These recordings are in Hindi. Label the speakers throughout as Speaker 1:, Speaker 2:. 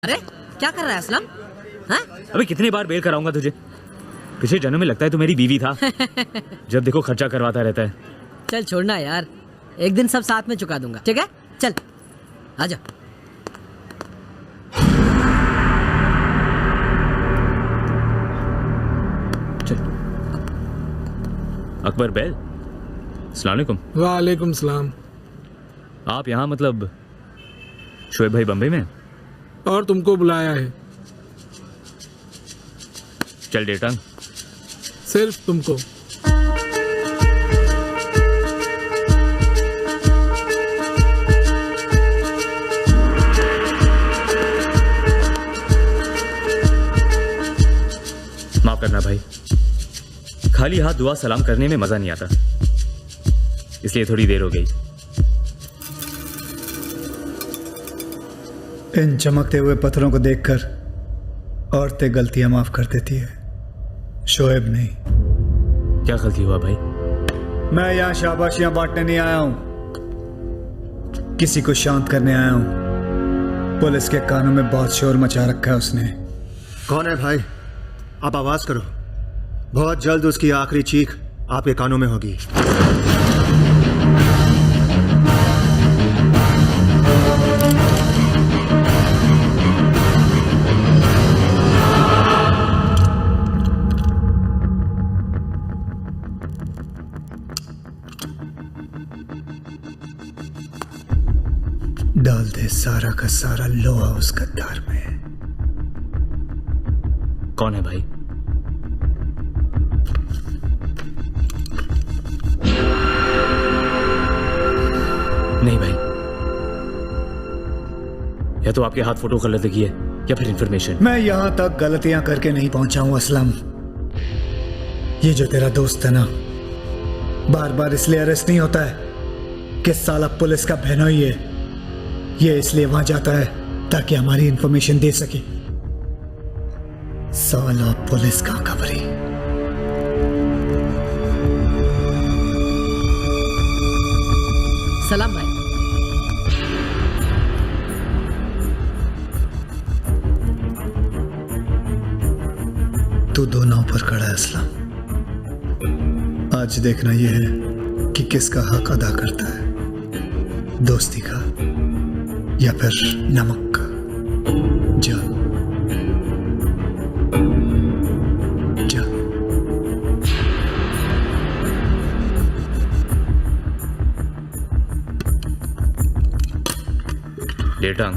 Speaker 1: अरे क्या कर रहा है असलम? हाँ?
Speaker 2: अबे कितनी बार बेल कराऊंगा तुझे? पिछले जन्म में लगता है तू मेरी बीवी था। जब देखो खर्चा करवाता रहता है।
Speaker 1: चल छोड़ना यार, एक दिन सब साथ में चुका दूंगा, ठीक है? चल आजा।
Speaker 2: चल। अकबर बैल, अस्सलाम वालेकुम।
Speaker 3: वालेकुम सलाम।
Speaker 2: आप यहाँ मतलब शोएब भाई बम्बई में?
Speaker 3: और तुमको बुलाया है?
Speaker 2: चल डेटा।
Speaker 3: सिर्फ तुमको।
Speaker 2: माफ करना भाई, खाली हाथ दुआ सलाम करने में मजा नहीं आता, इसलिए थोड़ी देर हो गई।
Speaker 4: इन चमकते हुए पत्थरों को देखकर औरतें गलतियां माफ कर देती है, शोएब नहीं।
Speaker 2: क्या गलती हुआ भाई?
Speaker 4: मैं यहाँ शाबाशियां बांटने नहीं आया हूं, किसी को शांत करने आया हूं। पुलिस के कानों में बहुत शोर मचा रखा है उसने।
Speaker 5: कौन है भाई? आप आवाज करो, बहुत जल्द उसकी आखिरी चीख आपके कानों में होगी।
Speaker 4: डाल दे सारा का सारा लोहा उस गद्दार में।
Speaker 2: कौन है भाई? नहीं भाई, या तो आपके हाथ फोटो गलत लगी है या फिर इंफॉर्मेशन।
Speaker 4: मैं यहां तक गलतियां करके नहीं पहुंचा हूं असलम। ये जो तेरा दोस्त है ना, बार बार इसलिए अरेस्ट नहीं होता है कि साला पुलिस का बहनोई है। ये इसलिए वहां जाता है ताकि हमारी इंफॉर्मेशन दे सके। साला पुलिस का खबरी।
Speaker 1: सलाम भाई।
Speaker 4: तू दो नाव पर खड़ा है असलम। आज देखना यह है कि किसका हक अदा करता है, दोस्ती का या फिर नमक का। जा जा।
Speaker 2: डेटांग,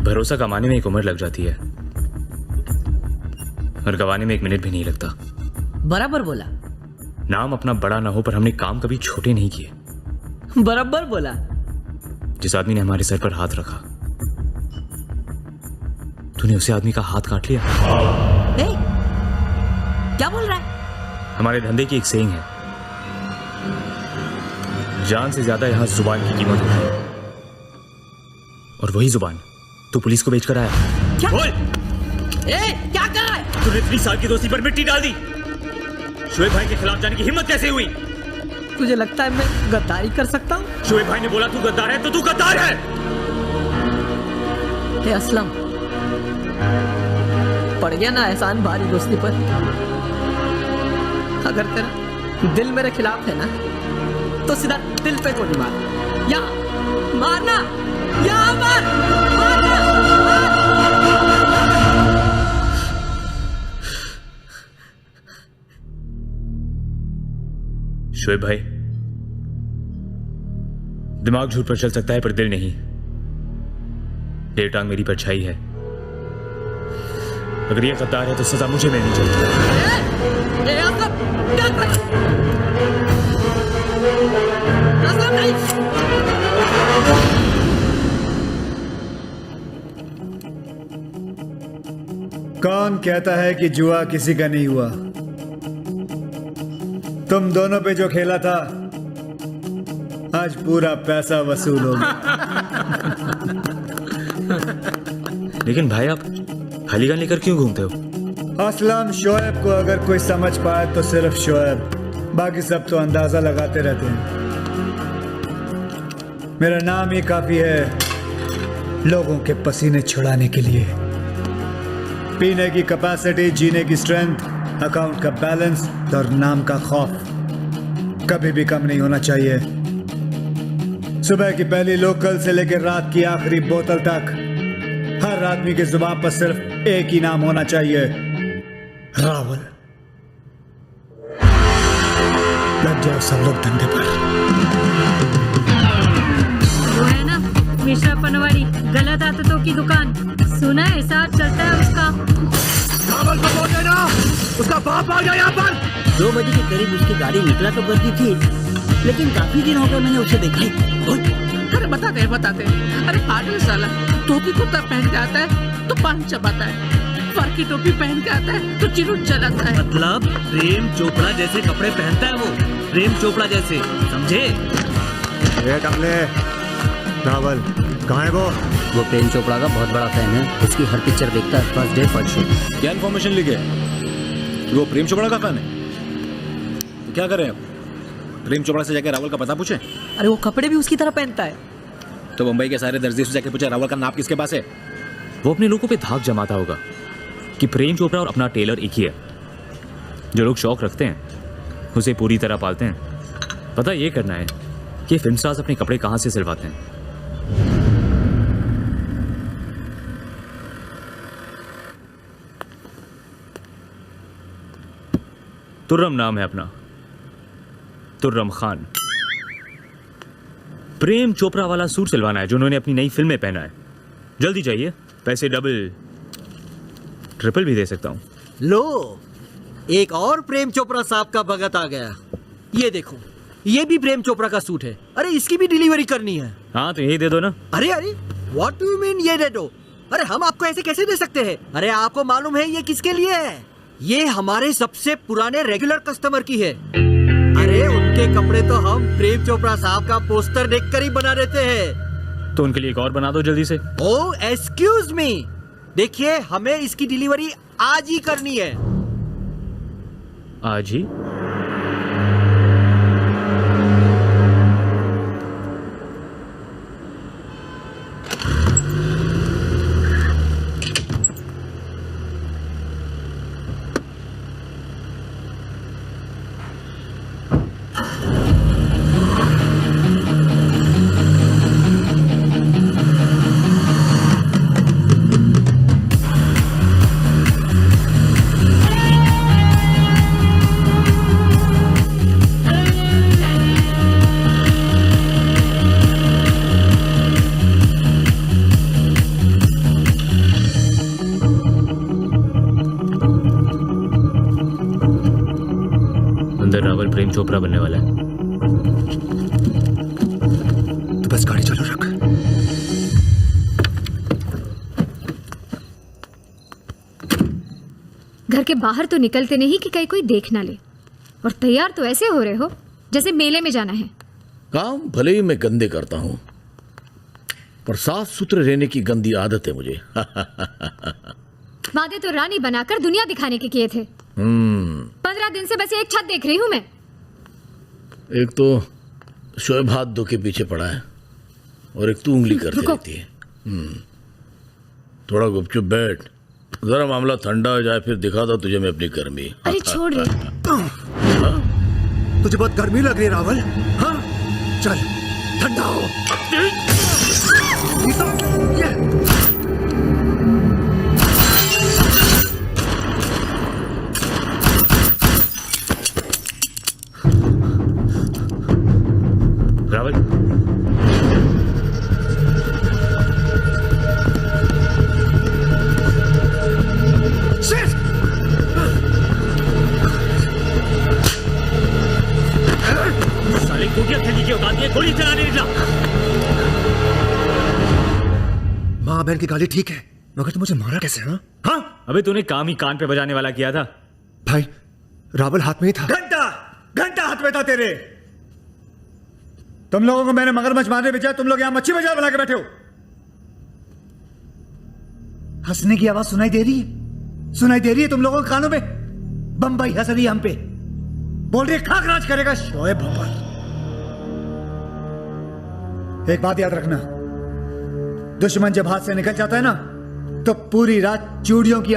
Speaker 2: भरोसा कमाने में एक उम्र लग जाती है और गवाने में 1 मिनट भी नहीं लगता।
Speaker 1: बराबर बोला।
Speaker 2: नाम अपना बड़ा ना हो पर हमने काम कभी छोटे नहीं किए।
Speaker 1: बराबर बोला।
Speaker 2: जिस आदमी ने हमारे सर पर हाथ रखा, तूने उसे आदमी का हाथ काट लिया।
Speaker 1: ए, क्या बोल रहा है?
Speaker 2: हमारे धंधे की एक सेइंग है, जान से ज्यादा यहां जुबान की कीमत होती है, और वही जुबान तू पुलिस को बेचकर आया।
Speaker 1: क्या?
Speaker 2: बोल।
Speaker 1: ए, क्या कर रहा है?
Speaker 2: तूने 30 साल की दोस्ती पर मिट्टी डाल दी। शोएब भाई के खिलाफ जाने की हिम्मत कैसे हुई?
Speaker 1: तुझे लगता है मैं गद्दारी कर सकता हूँ?
Speaker 2: शोएब भाई ने बोला तू गद्दार है तो तू गद्दार है।
Speaker 1: हे असलम, पड़ गया ना एहसान भारी दोस्ती पर। अगर तेरा दिल मेरे खिलाफ है ना, तो सीधा दिल पे गोली मार, या मारना, या मारना।
Speaker 2: शोएब भाई, दिमाग झूठ पर चल सकता है पर दिल नहीं। ये टांग मेरी परछाई है। अगर ये गद्दार है तो सजा मुझे मिलनी चाहिए।
Speaker 4: कौन कहता है कि जुआ किसी का नहीं हुआ? तुम दोनों पे जो खेला था, आज पूरा पैसा वसूल होगा।
Speaker 2: लेकिन भाई, आप खाली गन लेकर क्यों घूमते हो?
Speaker 4: असलम, शोएब को अगर कोई समझ पाए तो सिर्फ शोएब, बाकी सब तो अंदाजा लगाते रहते हैं। मेरा नाम ही काफी है लोगों के पसीने छुड़ाने के लिए। पीने की कैपेसिटी, जीने की स्ट्रेंथ, अकाउंट का बैलेंस और नाम का खौफ कभी भी कम नहीं होना चाहिए। सुबह की पहली लोकल से लेकर रात की आखिरी बोतल तक हर आदमी की जुबान पर सिर्फ एक ही नाम होना चाहिए, रावल। लग जाओ सब लोग धंधे पर।
Speaker 6: वो है ना मिश्रा पनवाड़ी, गलत आदतों की दुकान। सुना है साथ चलता है उसका।
Speaker 5: रावल को बोल देना, उसका बाप आ गया यहाँ पर।
Speaker 7: 2 बजे के करीब उसकी गाड़ी निकला तो करती थी, लेकिन काफी दिन हो गए मैंने उसे देखा ही।
Speaker 1: अरे बताते अरे पागल साला, टोपी कुर्ता पहन के आता है तो पान चबाता है, फर की टोपी पहन के आता है तो चिरुट चलाता है।
Speaker 8: मतलब प्रेम चोपड़ा जैसे कपड़े पहनता है वो, प्रेम चोपड़ा जैसे, समझे?
Speaker 5: ये टकले, रावल कहाँ है वो?
Speaker 7: वो प्रेम चोपड़ा का बहुत बड़ा फैन है, उसकी हर पिक्चर देखता है, फर्स्ट डे फर्स्ट शो।
Speaker 9: क्या इन्फॉर्मेशन लिखे? वो प्रेम चोपड़ा का फैन है? तो क्या करें अब? प्रेम चोपड़ा से जाकर रावल का पता पूछे?
Speaker 1: अरे वो कपड़े भी उसकी तरह पहनता है।
Speaker 9: तो मुंबई के सारे दर्जी से जाकर पूछे रावल का नाप किसके पास है?
Speaker 2: वो अपने लोगों पे धाक जमाता होगा कि प्रेम चोपड़ा और अपना टेलर एक ही है। जो लोग शौक रखते हैं उसे पूरी तरह पालते हैं। पता ये करना है कि फिल्म स्टार्स अपने कपड़े कहां से सिलवाते हैं। तुर्रम नाम है अपना, तुर्रम खान। प्रेम चोपड़ा वाला सूट सिलवाना है जो उन्होंने अपनी नई फिल्म में पहना है। जल्दी चाहिए, पैसे डबल ट्रिपल भी दे सकता हूं।
Speaker 7: लो, एक और प्रेम चोपड़ा साहब का भगत आ गया। ये देखो, ये भी प्रेम चोपड़ा का सूट है। अरे इसकी भी डिलीवरी करनी है।
Speaker 2: हाँ तो यही दे दो ना।
Speaker 7: अरे अरे, व्हाट डू यू मीन ये दे दो? अरे हम आपको ऐसे कैसे दे सकते हैं? अरे आपको मालूम है ये किसके लिए है? ये हमारे सबसे पुराने रेगुलर कस्टमर की है। अरे उनके कपड़े तो हम प्रेम चोपड़ा साहब का पोस्टर देखकर ही बना देते हैं।
Speaker 2: तो उनके लिए एक और बना दो जल्दी से।
Speaker 7: ओह एक्सक्यूज मी, देखिए हमें इसकी डिलीवरी आज ही करनी है।
Speaker 2: आज ही? रावल प्रेम चोपड़ा बनने वाला है।
Speaker 5: तो बस गाड़ी चालू रख।
Speaker 6: घर के बाहर तो निकलते नहीं कि कहीं कोई देख ना ले, और तैयार तो ऐसे हो रहे हो जैसे मेले में जाना है।
Speaker 10: काम भले ही मैं गंदे करता हूं, पर साफ सुथरे रहने की गंदी आदत है मुझे।
Speaker 6: वादे तो रानी बनाकर दुनिया दिखाने के किए थे। 15 दिन से बस एक छत देख रही हूं मैं।
Speaker 10: एक तो शोएब हाथ धो के पीछे पड़ा है और एक तू उंगली करती रहती है। थोड़ा गुपचुप बैठ, जरा मामला ठंडा हो जाए फिर दिखाता तुझे मैं अपनी गर्मी।
Speaker 6: अरे छोड़ रे।
Speaker 5: तुझे बहुत गर्मी लग रही है रावल? हाँ चल ठंडा हो।
Speaker 2: रावल, साले कुटिया खेली की औकात है, गोली चलाने निकला।
Speaker 5: माँ बहन की गाली ठीक है, मगर तुम मुझे मारा कैसे? हाँ
Speaker 2: अबे तूने काम ही कान पे बजाने वाला किया था।
Speaker 5: भाई रावल हाथ में ही था।
Speaker 4: घंटा हाथ में था तेरे। तुम लोगों को मैंने मगरमच्छ मारने भेजा, तुम लोग यहां मच्छी बाजार बना के बैठे हो। हंसने की आवाज सुनाई दे रही है? सुनाई दे रही है तुम लोगों के कानों में? बम्बई हंस रही है हम पे, बोल रही है खाक राज करेगा शोएब भोपाल। एक बात याद रखना, दुश्मन जब हाथ से निकल जाता है ना, तो पूरी रात चूड़ियों की